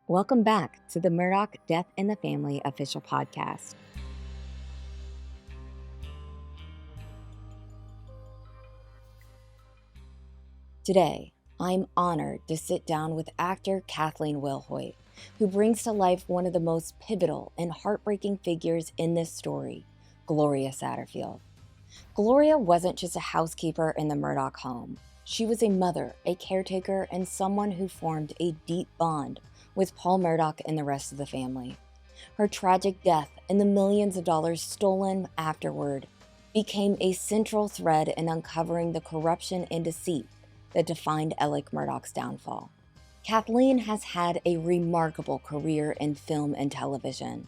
Welcome back to the Murdaugh Death in the Family official podcast. Today, I'm honored to sit down with actor Kathleen Wilhoite, who brings to life one of the most pivotal and heartbreaking figures in this story, Gloria Satterfield. Gloria wasn't just a housekeeper in the Murdaugh home. She was a mother, a caretaker, and someone who formed a deep bond with Paul Murdaugh and the rest of the family. Her tragic death and the millions of dollars stolen afterward became a central thread in uncovering the corruption and deceit that defined Alec Murdaugh's downfall. Kathleen has had a remarkable career in film and television,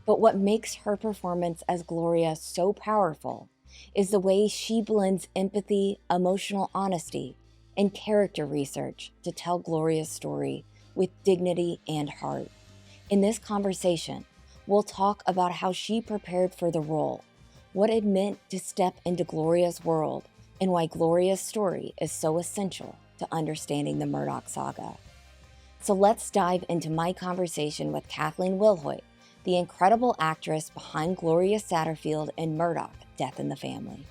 but what makes her performance as Gloria so powerful is the way she blends empathy, emotional honesty, and character research to tell Gloria's story with dignity and heart. In this conversation, we'll talk about how she prepared for the role, what it meant to step into Gloria's world, and why Gloria's story is so essential to understanding the Murdaugh saga. So let's dive into my conversation with Kathleen Wilhoite, the incredible actress behind Gloria Satterfield and Murdaugh: Death in the Family.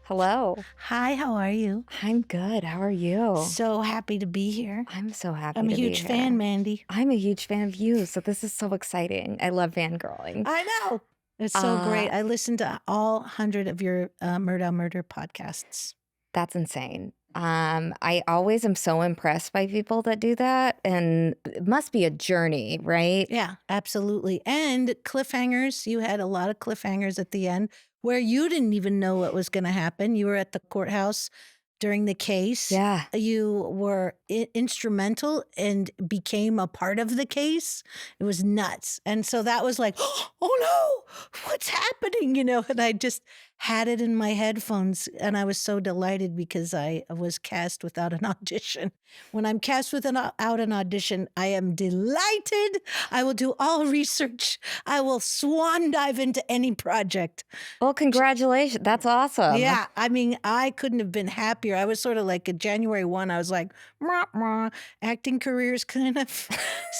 Hello. Hi, how are you? I'm good. How are you? So happy to be here. I'm so happy I'm to a be huge here. fan, Mandy. I'm a huge fan of you, so this is so exciting. I love fangirling. I know. It's so great. I listened to all 100 of your Murdaugh Murder podcasts. That's insane. I always am so impressed by people that do that, and it must be a journey, right? Yeah, absolutely. And cliffhangers. You had a lot of cliffhangers at the end where you didn't even know what was going to happen. You were at the courthouse during the case. Yeah. You were instrumental and became a part of the case. It was nuts. And so that was like, oh no, what's happening? And I just had it in my headphones, and I was so delighted because I was cast without an audition. When I'm cast without an audition, I am delighted. I will do all research. I will swan dive into any project. Well, congratulations. That's awesome. Yeah, I mean, I couldn't have been happier. I was sort of like a January 1, I was like, acting careers kind of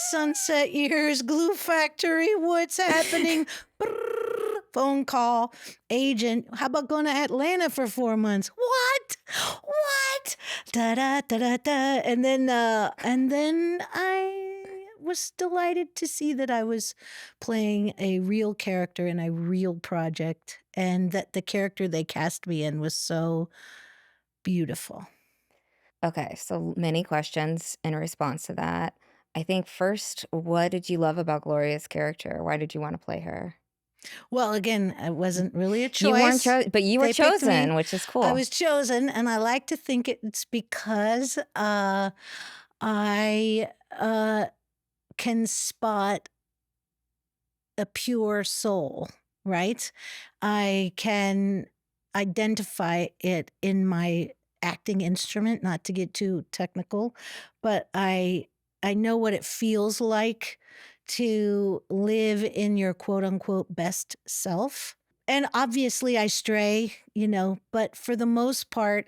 sunset years, glue factory, what's happening? Phone call, agent, how about going to Atlanta for 4 months? What? Da da da da da. And then I was delighted to see that I was playing a real character in a real project, and that the character they cast me in was so beautiful. Okay, so many questions in response to that. I think first, what did you love about Gloria's character? Why did you want to play her? Well, again, it wasn't really a choice. You weren't chosen, but you were chosen, which is cool. I was chosen, and I like to think it's because I can spot a pure soul, right? I can identify it in my acting instrument, not to get too technical, but I know what it feels like to live in your quote unquote best self. And obviously I stray, but for the most part,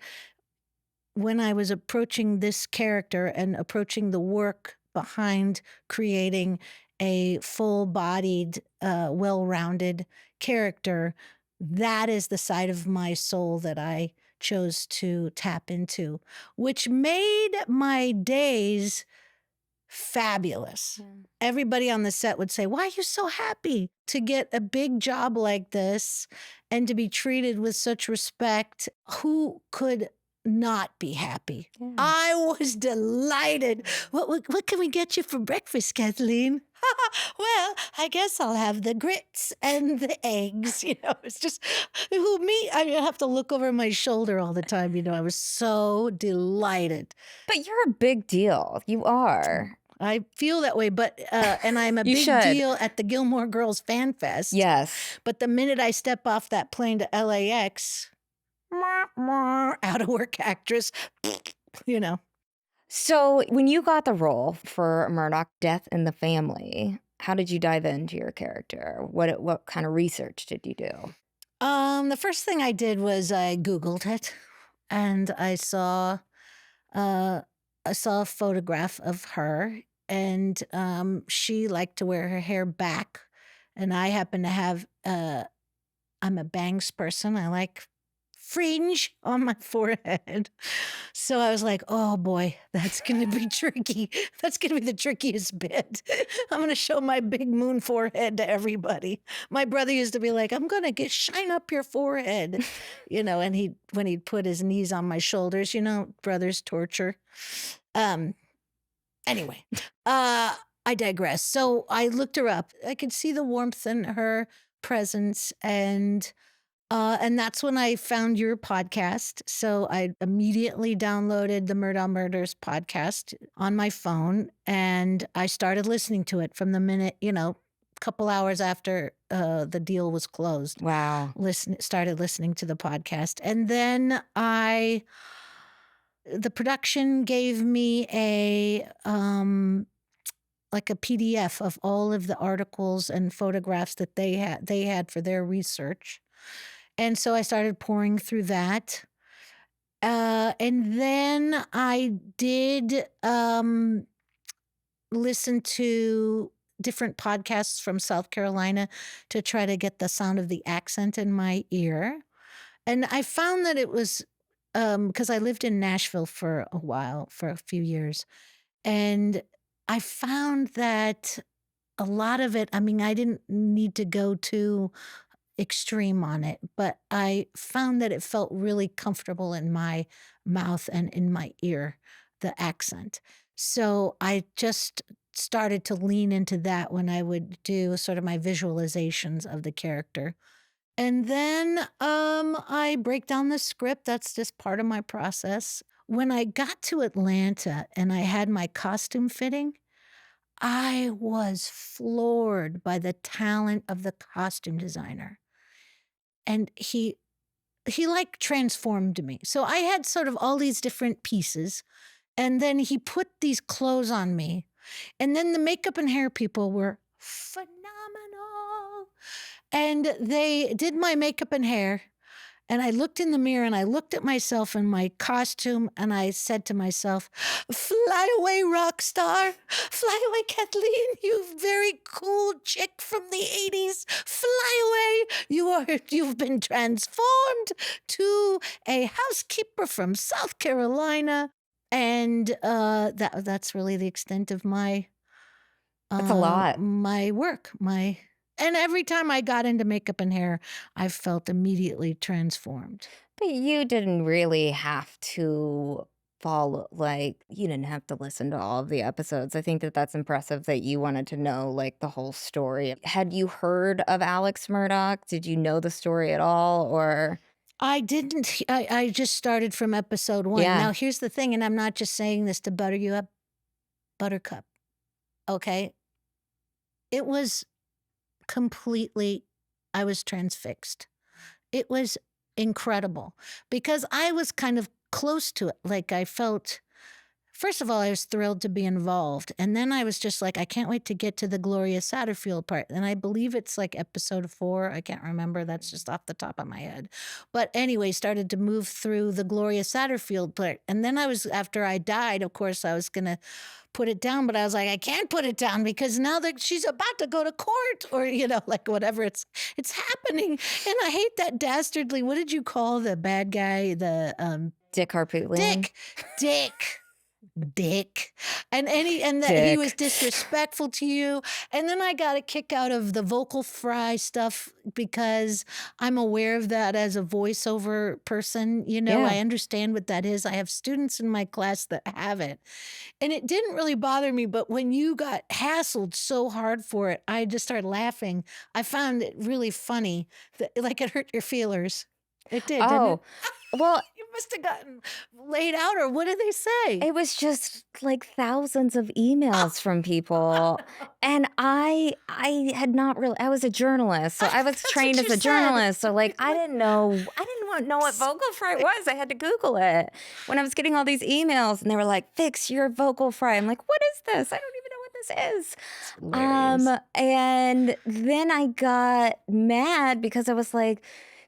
when I was approaching this character and approaching the work behind creating a full-bodied, well-rounded character, that is the side of my soul that I chose to tap into, which made my days fabulous. Everybody on the set would say, why are you so happy to get a big job like this and to be treated with such respect? Who could not be happy? Yeah. I was delighted. What can we get you for breakfast, Kathleen? Well, I guess I'll have the grits and the eggs. It's just I have to look over my shoulder all the time. I was so delighted. But you're a big deal. You are. I feel that way, but and I'm a big deal at the Gilmore Girls Fan Fest. Yes. But the minute I step off that plane to LAX, out of work actress, So when you got the role for Murdaugh: Death in the Family, how did you dive into your character? What kind of research did you do? The first thing I did was I Googled it, and I saw I saw a photograph of her, and she liked to wear her hair back, and I happen to have I'm a bangs person. I like fringe on my forehead. So I was like, oh boy, that's going to be tricky. That's going to be the trickiest bit. I'm going to show my big moon forehead to everybody. My brother used to be like, I'm going to shine up your forehead, and when he'd put his knees on my shoulders, brothers torture. Anyway, I digress. So I looked her up. I could see the warmth in her presence, and that's when I found your podcast. So I immediately downloaded the Murdaugh Murders podcast on my phone, and I started listening to it from the minute, a couple hours after the deal was closed. Wow. Started listening to the podcast. And then the production gave me like a PDF of all of the articles and photographs that they had for their research. And so I started pouring through that. And then I did listen to different podcasts from South Carolina to try to get the sound of the accent in my ear. And I found that it was because I lived in Nashville for a few years. And I found that a lot of it, I mean, I didn't need to go too extreme on it, but I found that it felt really comfortable in my mouth and in my ear, the accent. So I just started to lean into that when I would do sort of my visualizations of the character. And then I break down the script. That's just part of my process. When I got to Atlanta and I had my costume fitting, I was floored by the talent of the costume designer. And he like transformed me. So I had sort of all these different pieces, and then he put these clothes on me. And then the makeup and hair people were phenomenal. And they did my makeup and hair. And I looked in the mirror and I looked at myself in my costume and I said to myself, fly away, rock star. Fly away, Kathleen, you very cool chick from the 80s. Fly away. You've been transformed to a housekeeper from South Carolina. And that's really the extent of my That's a lot. my work, and every time I got into makeup and hair, I felt immediately transformed. But you didn't really have to follow, like, you didn't have to listen to all of the episodes. I think that that's impressive that you wanted to know, like, the whole story. Had you heard of Alex Murdaugh? Did you know the story at all, or? I didn't. I just started from episode 1. Yeah. Now, here's the thing, and I'm not just saying this to butter you up, Buttercup. Okay? It was completely, I was transfixed. It was incredible because I was kind of close to it. Like I felt, first of all, I was thrilled to be involved. And then I was just like, I can't wait to get to the Gloria Satterfield part. And I believe it's like episode 4. I can't remember. That's just off the top of my head. But anyway, started to move through the Gloria Satterfield part. And then after I died, of course, I was going to put it down, but I was like, I can't put it down because now that she's about to go to court or, like whatever, it's happening. And I hate that dastardly, what did you call the bad guy? The Dick Harpootlian? Dick. And he was disrespectful to you. And then I got a kick out of the vocal fry stuff because I'm aware of that as a voiceover person. Yeah. I understand what that is. I have students in my class that have it. And it didn't really bother me, but when you got hassled so hard for it, I just started laughing. I found it really funny, like it hurt your feelers. It did, didn't it? Well, you must have gotten laid out, or what did they say? It was just like thousands of emails from people. And I had not really, I was a journalist, so I was trained as a journalist. So like, I didn't know what vocal fry was. I had to Google it when I was getting all these emails and they were like, fix your vocal fry. I'm like, what is this? I don't even know what this is. And then I got mad because I was like,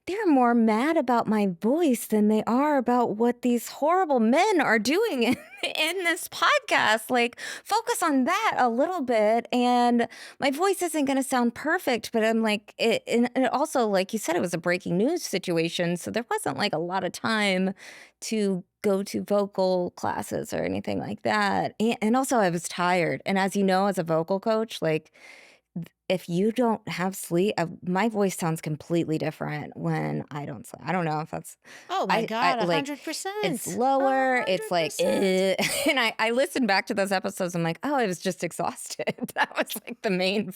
they're more mad about my voice than they are about what these horrible men are doing in this podcast. Like, focus on that a little bit. And my voice isn't going to sound perfect, but I'm like, and also, like you said, it was a breaking news situation. So there wasn't like a lot of time to go to vocal classes or anything like that. And also, I was tired. And as you know, as a vocal coach, like, if you don't have sleep, my voice sounds completely different when I don't sleep. I don't know if that's Oh my I God, like 100%. it's lower. It's like, 100%. and I listen back to those episodes. I'm like, oh, I was just exhausted. That was like the main,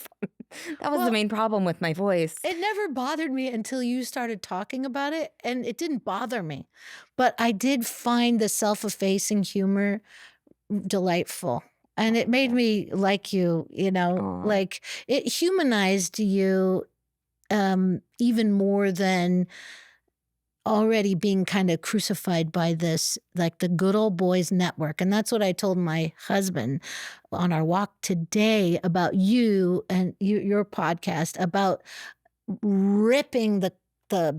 that was the Well, main problem with my voice. it never bothered me until you started talking about it, and it didn't bother me. But I did find the self-effacing humor delightful, and it made Yeah. me like you, Aw. like, it humanized you, even more than already being kinda crucified by this, like, the good old boys network, and that's what I told my husband on our walk today about you and your podcast, about ripping the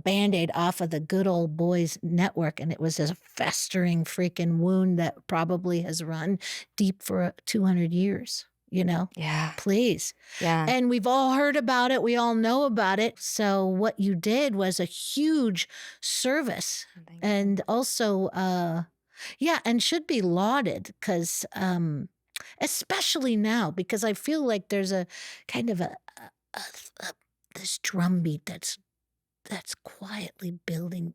Band-Aid off of the good old boys network, and it was a festering freaking wound that probably has run deep for 200 years, Yeah. Please. Yeah. And we've all heard about it, we all know about it, so what you did was a huge service, Thank you. and also, yeah, and should be lauded because, especially now, because I feel like there's a kind of a a this drumbeat that's quietly building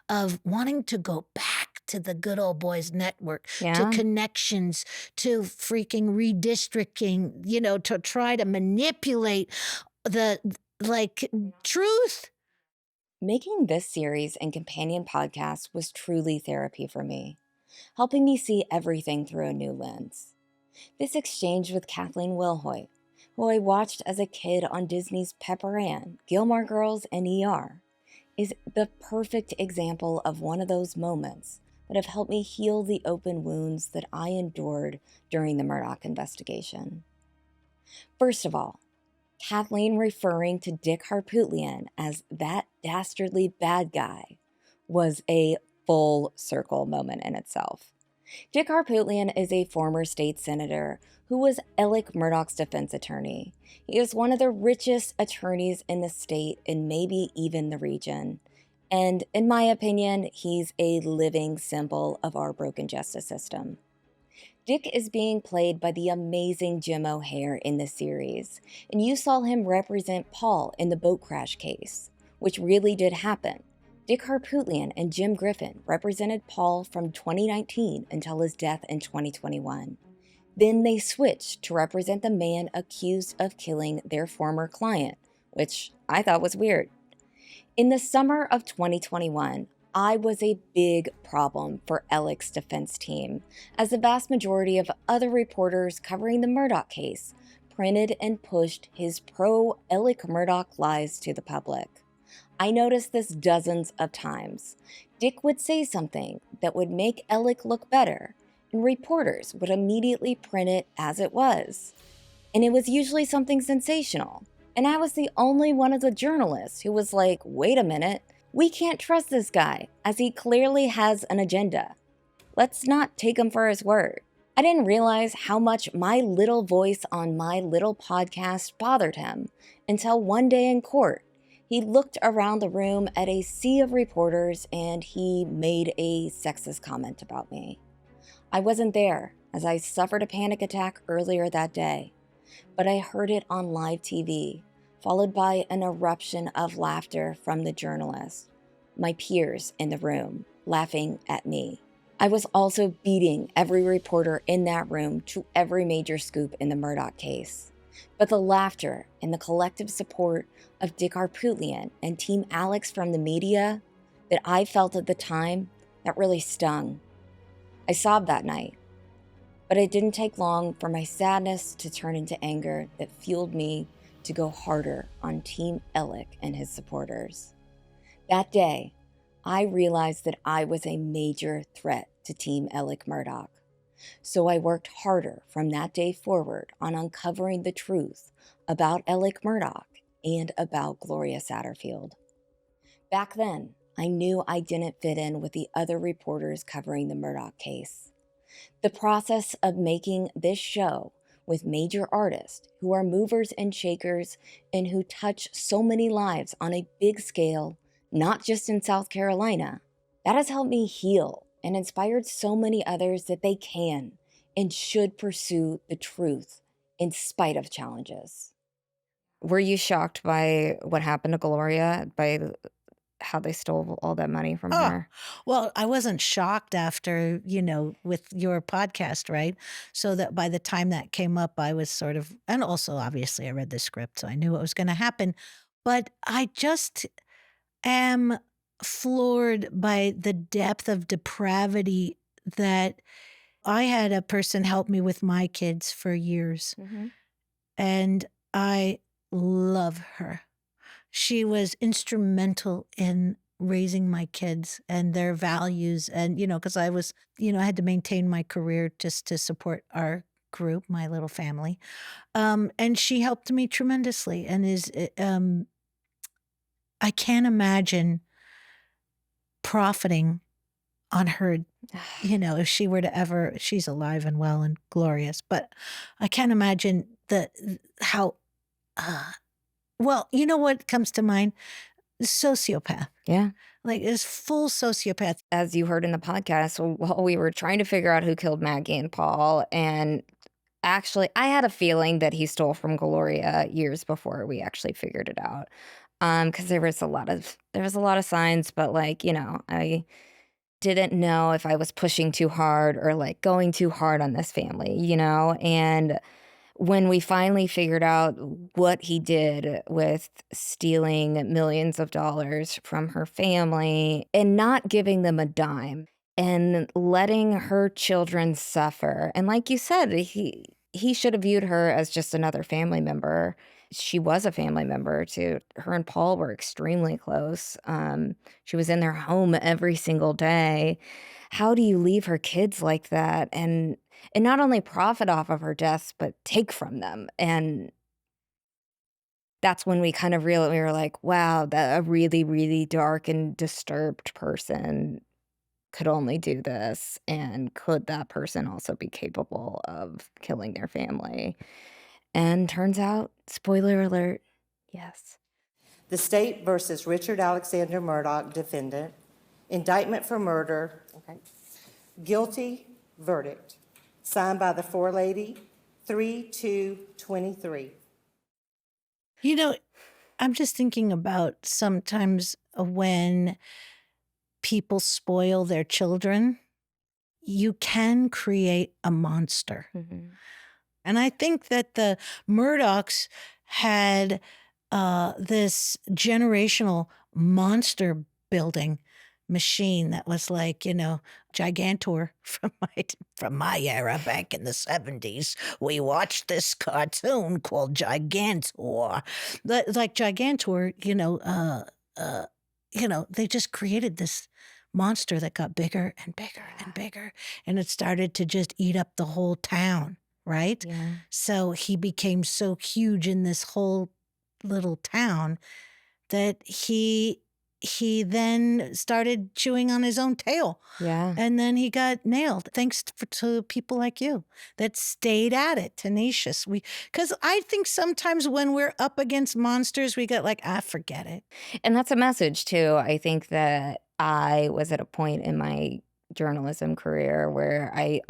of wanting to go back to the good old boys network, to Yeah. connections, to freaking redistricting, to try to manipulate the like truth. Making this series and companion podcast was truly therapy for me, helping me see everything through a new lens. This exchange with Kathleen Wilhoite, who I watched as a kid on Disney's Pepper Ann, Gilmore Girls, and ER, is the perfect example of one of those moments that have helped me heal the open wounds that I endured during the Murdaugh investigation. First of all, Kathleen referring to Dick Harpootlian as that dastardly bad guy was a full circle moment in itself. Dick Harpootlian is a former state senator who was Alec Murdaugh's defense attorney. He is one of the richest attorneys in the state and maybe even the region. And in my opinion, he's a living symbol of our broken justice system. Dick is being played by the amazing Jim O'Heir in the series, and you saw him represent Paul in the boat crash case, which really did happen. Dick Harpootlian and Jim Griffin represented Paul from 2019 until his death in 2021. Then they switched to represent the man accused of killing their former client, which I thought was weird. In the summer of 2021, I was a big problem for Alec's defense team, as the vast majority of other reporters covering the Murdaugh case printed and pushed his pro-Alec Murdaugh lies to the public. I noticed this dozens of times. Dick would say something that would make Alec look better, and reporters would immediately print it as it was. And it was usually something sensational. And I was the only one of the journalists who was like, wait a minute, we can't trust this guy, as he clearly has an agenda. Let's not take him for his word. I didn't realize how much my little voice on my little podcast bothered him until one day in court, he looked around the room at a sea of reporters and he made a sexist comment about me. I wasn't there, as I suffered a panic attack earlier that day, but I heard it on live TV, followed by an eruption of laughter from the journalists, my peers in the room, laughing at me. I was also beating every reporter in that room to every major scoop in the Murdaugh case. But the laughter and the collective support of Dick Harpootlian and Team Alex from the media that I felt at the time, that really stung. I sobbed that night, but it didn't take long for my sadness to turn into anger that fueled me to go harder on Team Alec and his supporters. That day, I realized that I was a major threat to Team Alec Murdaugh. So I worked harder from that day forward on uncovering the truth about Alec Murdaugh and about Gloria Satterfield. Back then, I knew I didn't fit in with the other reporters covering the Murdaugh case. The process of making this show with major artists who are movers and shakers and who touch so many lives on a big scale, not just in South Carolina, that has helped me heal and inspired so many others that they can and should pursue the truth in spite of challenges. Were you shocked by what happened to Gloria, by how they stole all that money from Oh, her? well, I wasn't shocked after, with your podcast, right? So that by the time that came up, I was sort of, and also obviously I read the script, so I knew what was going to happen. But I just am floored by the depth of depravity that I had a person help me with my kids for years, and I love her. She was instrumental in raising my kids and their values. And, because I was, I had to maintain my career just to support our group, my little family. And she helped me tremendously and I can't imagine profiting on her, if she were to ever, she's alive and well and glorious, but I can't imagine how, well, you know what comes to mind? Sociopath. Yeah. Like, is full sociopath. As you heard in the podcast, while we were trying to figure out who killed Maggie and Paul, and actually, I had a feeling that he stole from Gloria years before we actually figured it out. Because there was a lot of signs, but I didn't know if I was pushing too hard or like going too hard on this family, and when we finally figured out what he did with stealing millions of dollars from her family and not giving them a dime and letting her children suffer. And like you said, he should have viewed her as just another family member. She was a family member too. Her and Paul were extremely close. She was in their home every single day. How do you leave her kids like that and not only profit off of her deaths, but take from them? And that's when we kind of realized, we were like, wow, that a really, really dark and disturbed person could only do this. And could that person also be capable of killing their family? And turns out, spoiler alert, yes. The State versus Richard Alexander Murdaugh, defendant. Indictment for murder. Okay. Guilty verdict. Signed by the forelady, 3/2/23. I'm just thinking about sometimes when people spoil their children, you can create a monster. And I think that the Murdaughs had this generational monster building machine that was like, Gigantor from my era back in the 70s. We watched this cartoon called Gigantor. Like Gigantor, they just created this monster that got bigger and bigger and bigger, and it started to just eat up the whole town, right? Yeah. So he became so huge in this whole little town that he then started chewing on his own tail. Yeah. And then he got nailed thanks to people like you that stayed at it, tenacious. Because I think sometimes when we're up against monsters, we get like, forget it. And that's a message too. I think that I was at a point in my journalism career where I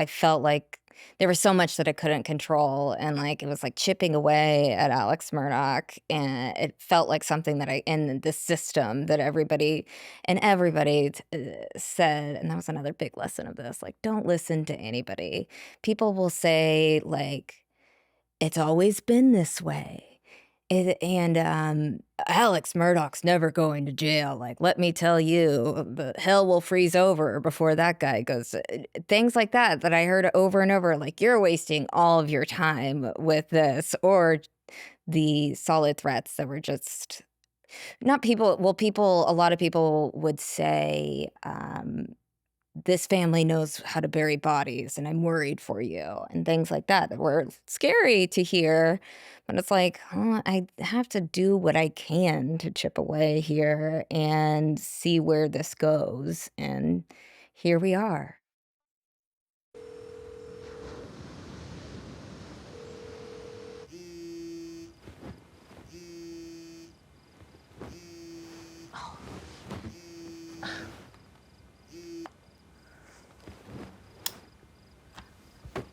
felt like there was so much that I couldn't control, and like it was like chipping away at Alex Murdaugh, and it felt like something that in the system that everybody said. And that was another big lesson of this, like, don't listen to anybody. People will say like, it's always been this way. Alex Murdaugh's never going to jail. Like, let me tell you, the hell will freeze over before that guy goes. Things like that I heard over and over. Like, you're wasting all of your time with this, or the solid threats that were just not people. Well, a lot of people would say this family knows how to bury bodies and I'm worried for you and things like that that were scary to hear. But it's like, I have to do what I can to chip away here and see where this goes. And here we are.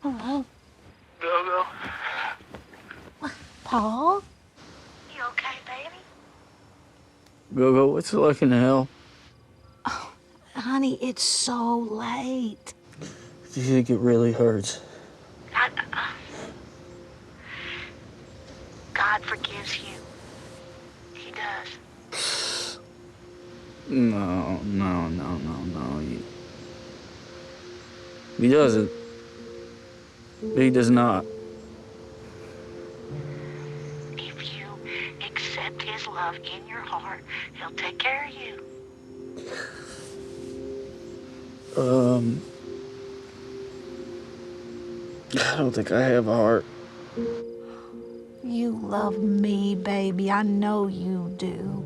Hello, Go-go. Paul? You okay, baby? Go-go, what's it like in hell? Honey, it's so late. Do you think it really hurts? God forgives you. He does. No. He doesn't. He does not. If you accept his love in your heart, he'll take care of you. I don't think I have a heart. You love me, baby. I know you do.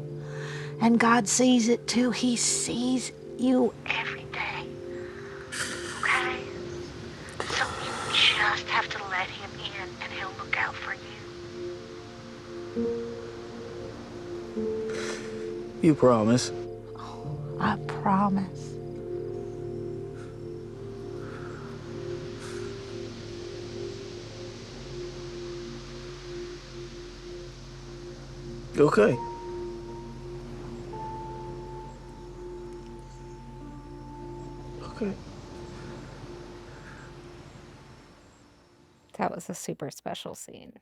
And God sees it too. He sees you every day. Okay? So you just have to let him in and he'll look out for you. You promise? I promise. Okay. Okay. That was a super special scene.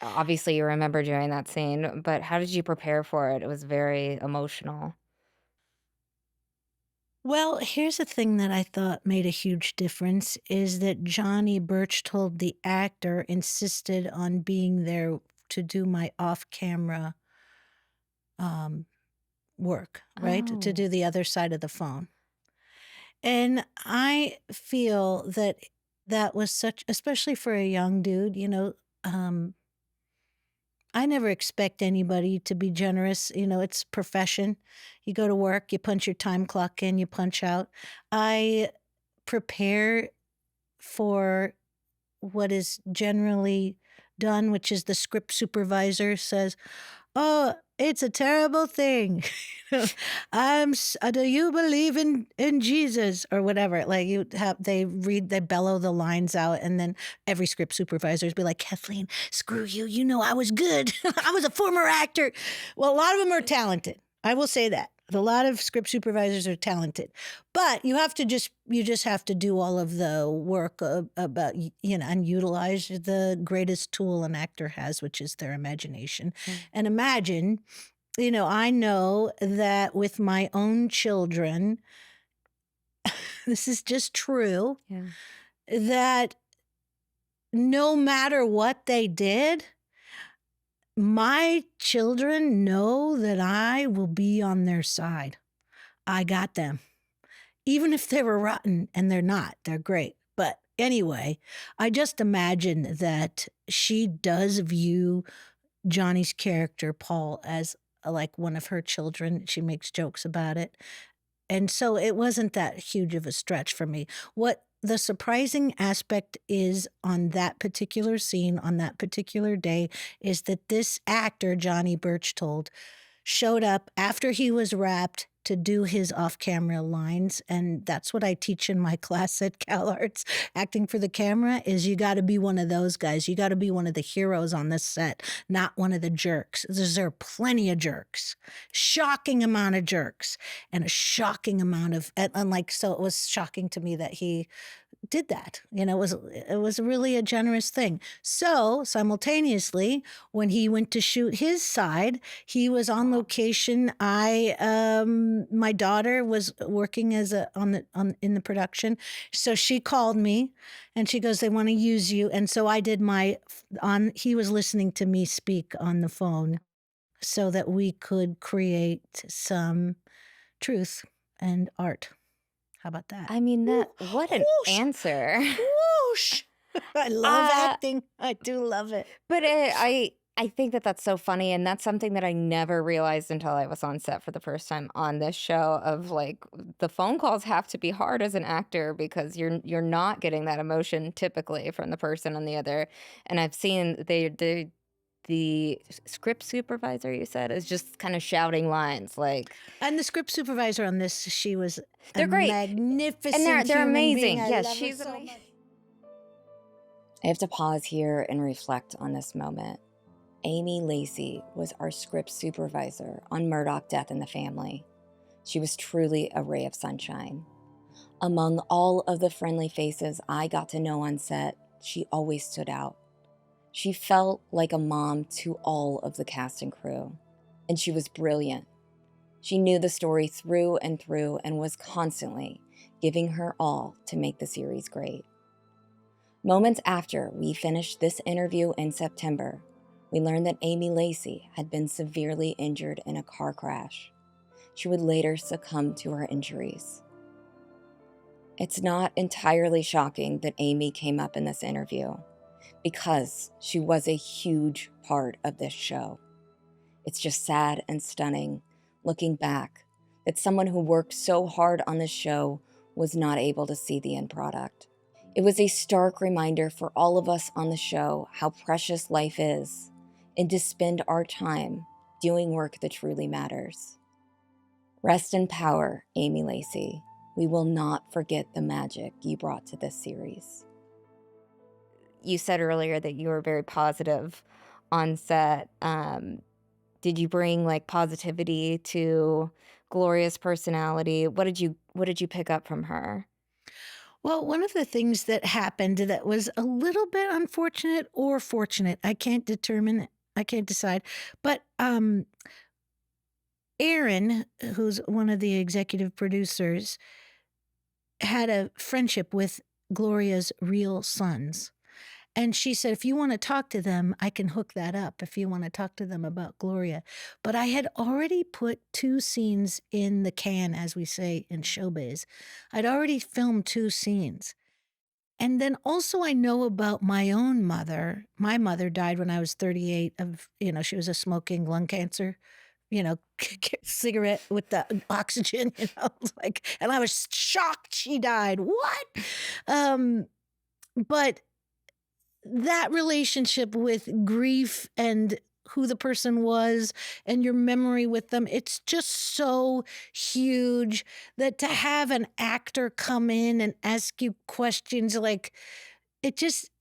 Obviously, you remember during that scene, but how did you prepare for it? It was very emotional. Well, here's the thing that I thought made a huge difference is that Johnny Birchtold, the actor, insisted on being there to do my off-camera work, right? To Oh. do the other side of the phone. And I feel that that was such, especially for a young dude, I never expect anybody to be generous. It's profession. You go to work, you punch your time clock in, you punch out. I prepare for what is generally done, which is the script supervisor says, "Oh, it's a terrible thing. Do you believe in Jesus or whatever?" Like they bellow the lines out, and then every script supervisor be like, "Kathleen, screw you. You know I was good. I was a former actor." Well, a lot of them are talented. I will say that. A lot of script supervisors are talented, but you just have to do all of the work about and utilize the greatest tool an actor has, which is their imagination. And imagine, I know that with my own children, this is just true, Yeah. that no matter what they did, my children know that I will be on their side. I got them. Even if they were rotten, and they're not, they're great. But anyway, I just imagine that she does view Johnny's character, Paul, as like one of her children. She makes jokes about it. And so it wasn't that huge of a stretch for me. What the surprising aspect is on that particular scene, on that particular day, is that this actor, Johnny Birchtold, showed up after he was wrapped to do his off-camera lines. And that's what I teach in my class at CalArts. Acting for the camera is you got to be one of those guys. You got to be one of the heroes on the set, not one of the jerks. There are plenty of jerks, shocking amount of jerks, and a shocking amount of, so it was shocking to me that he did that. It was really a generous thing. So simultaneously, when he went to shoot his side, he was on location. My daughter was working in the production, so she called me, and she goes, "They want to use you," and so I did he was listening to me speak on the phone, so that we could create some truth and art. How about that? I mean, that what an Whoosh. answer. Whoosh! I love Uh, acting. I do love it. But I think that that's so funny, and that's something that I never realized until I was on set for the first time on this show. Of like, the phone calls have to be hard as an actor because you're not getting that emotion typically from the person on the other. And I've seen the script supervisor, you said, is just kind of shouting lines like, And the script supervisor on this, she was they're a great, magnificent and they're human amazing. being. I Yes, love her she's so amazing. much. I have to pause here and reflect on this moment. Amy Lacey was our script supervisor on Murdaugh: Death in the Family. She was truly a ray of sunshine. Among all of the friendly faces I got to know on set, she always stood out. She felt like a mom to all of the cast and crew, and she was brilliant. She knew the story through and through and was constantly giving her all to make the series great. Moments after we finished this interview in September, we learned that Amy Lacey had been severely injured in a car crash. She would later succumb to her injuries. It's not entirely shocking that Amy came up in this interview, because she was a huge part of this show. It's just sad and stunning, looking back, that someone who worked so hard on this show was not able to see the end product. It was a stark reminder for all of us on the show how precious life is, and to spend our time doing work that truly matters. Rest in power, Amy Lacey. We will not forget the magic you brought to this series. You said earlier that you were very positive on set. Did you bring like positivity to Gloria's personality? What did you pick up from her? Well, one of the things that happened that was a little bit unfortunate or fortunate, I can't determine, I can't decide, but Aaron, who's one of the executive producers, had a friendship with Gloria's real sons. And she said, if you want to talk to them, I can hook that up if you want to talk to them about Gloria. But I had already put 2 scenes in the can, as we say in showbiz. I'd already filmed 2 scenes. And then also I know about my own mother. My mother died when I was 38 of, she was a smoking lung cancer, cigarette with the oxygen, and I was shocked she died. What? But that relationship with grief and who the person was and your memory with them, it's just so huge that to have an actor come in and ask you questions, like it just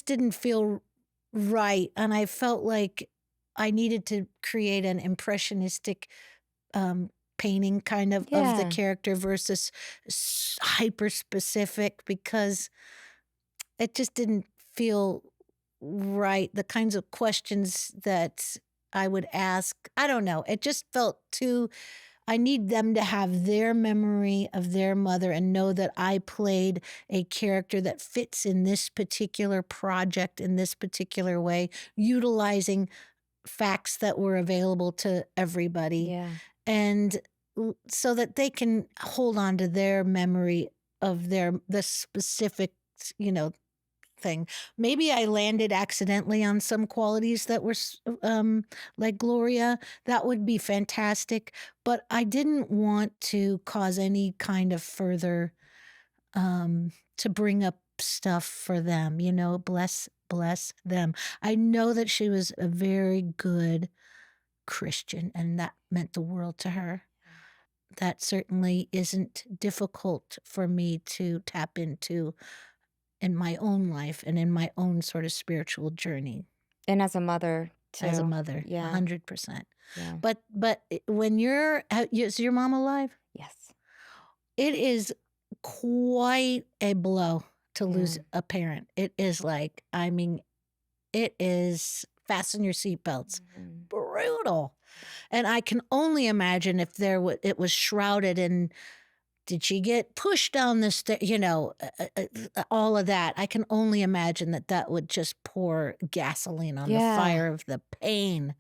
didn't feel right. And I felt like I needed to create an impressionistic painting kind of the Yeah. character versus hyper specific, because it just didn't feel right. The kinds of questions that I would ask, I don't know. It just felt too, I need them to have their memory of their mother and know that I played a character that fits in this particular project in this particular way, utilizing facts that were available to everybody. Yeah. And so that they can hold on to their memory of the specific, thing. Maybe I landed accidentally on some qualities that were like Gloria. That would be fantastic. But I didn't want to cause any kind of further to bring up stuff for them, bless them. I know that she was a very good Christian, and that meant the world to her. That certainly isn't difficult for me to tap into in my own life and in my own sort of spiritual journey. And as a mother too. As a mother, Yeah. 100%. Yeah. But when is your mom alive? Yes. It is quite a blow to lose a parent. It is like, it is fasten your seatbelts. Mhm. Brutal. And I can only imagine if it was shrouded in, did she get pushed down the stairs? All of that. I can only imagine that would just pour gasoline on the fire of the pain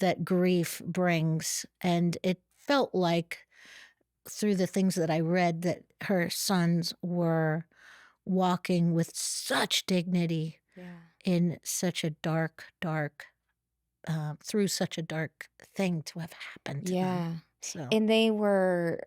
that grief brings. And it felt like through the things that I read, that her sons were walking with such dignity in such a dark, through such a dark thing to have happened to them. So And they were,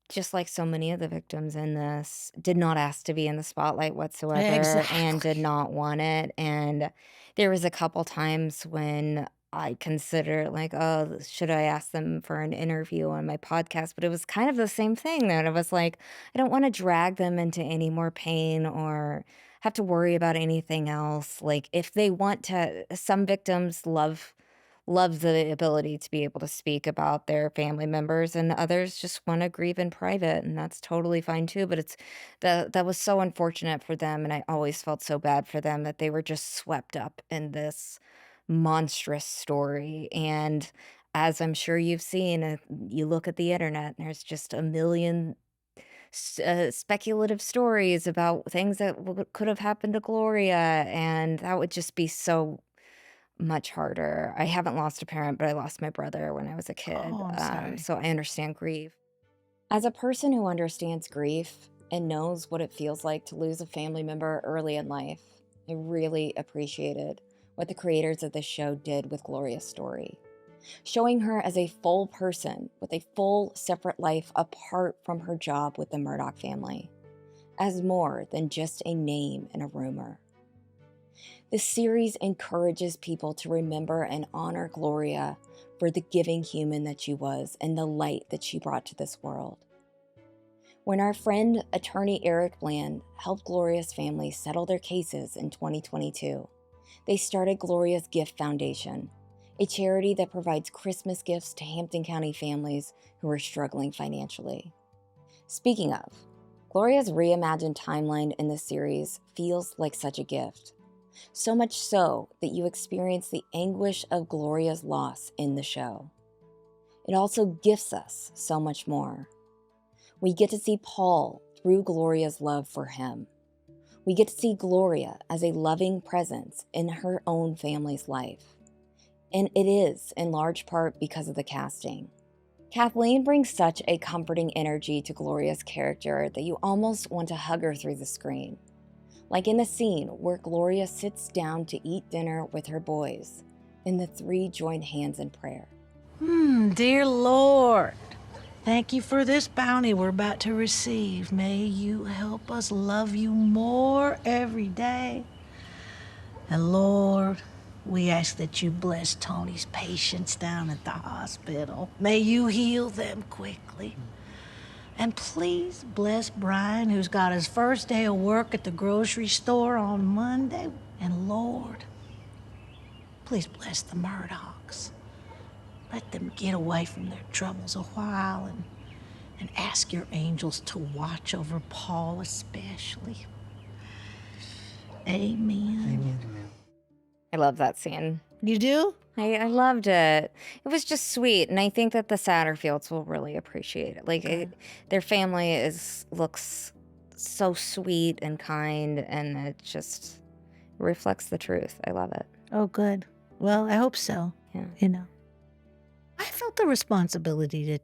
just like so many of the victims in this, did not ask to be in the spotlight whatsoever and did exactly. not want it. And there was a couple times when I considered, like, oh, should I ask them for an interview on my podcast? But it was kind of the same thing, that I was like, I don't want to drag them into any more pain or have to worry about anything else. Like, if they want to, some victims love the ability to be able to speak about their family members, and others just want to grieve in private, and that's totally fine too. But it's that was so unfortunate for them, and I always felt so bad for them that they were just swept up in this monstrous story. And as I'm sure you've seen, you look at the internet, and there's just a million speculative stories about things that could have happened to Gloria, and that would just be so much harder. I haven't lost a parent, but I lost my brother when I was a kid. Oh, I'm sorry. So I understand grief. As a person who understands grief and knows what it feels like to lose a family member early in life, I really appreciated what the creators of this show did with Gloria's story, showing her as a full person with a full separate life apart from her job with the Murdaugh family, as more than just a name and a rumor. This series encourages people to remember and honor Gloria for the giving human that she was and the light that she brought to this world. When our friend, attorney Eric Bland, helped Gloria's family settle their cases in 2022, they started Gloria's Gift Foundation, a charity that provides Christmas gifts to Hampton County families who are struggling financially. Speaking of, Gloria's reimagined timeline in this series feels like such a gift. So much so that you experience the anguish of Gloria's loss in the show. It also gifts us so much more. We get to see Paul through Gloria's love for him. We get to see Gloria as a loving presence in her own family's life. And it is in large part because of the casting. Kathleen brings such a comforting energy to Gloria's character that you almost want to hug her through the screen. Like in the scene where Gloria sits down to eat dinner with her boys, and the three join hands in prayer. Dear Lord, thank you for this bounty we're about to receive. May you help us love you more every day. And Lord, we ask that you bless Tony's patients down at the hospital. May you heal them quickly. And please bless Brian, who's got his first day of work at the grocery store on Monday. And Lord, please bless the Murdaughs. Let them get away from their troubles a while and ask your angels to watch over Paul especially. Amen. I love that scene. You do? I loved it. It was just sweet, and I think that the Satterfields will really appreciate it. Like, their family looks so sweet and kind, and it just reflects the truth. I love it. Oh, good. Well, I hope so. Yeah. You know, I felt the responsibility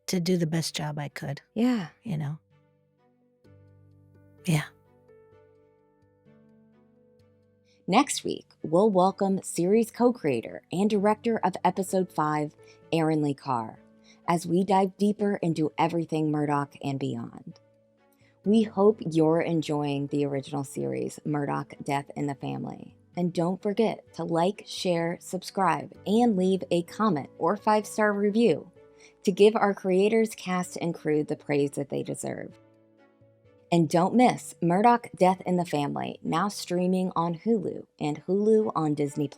to do the best job I could, Yeah. you know. Yeah. Next week, we'll welcome series co-creator and director of Episode 5, Aaron Lee Carr, as we dive deeper into everything Murdaugh and beyond. We hope you're enjoying the original series, Murdaugh, Death in the Family. And don't forget to like, share, subscribe, and leave a comment or 5-star review to give our creators, cast, and crew the praise that they deserve. And don't miss Murdaugh, Death in the Family, now streaming on Hulu and Hulu on Disney+.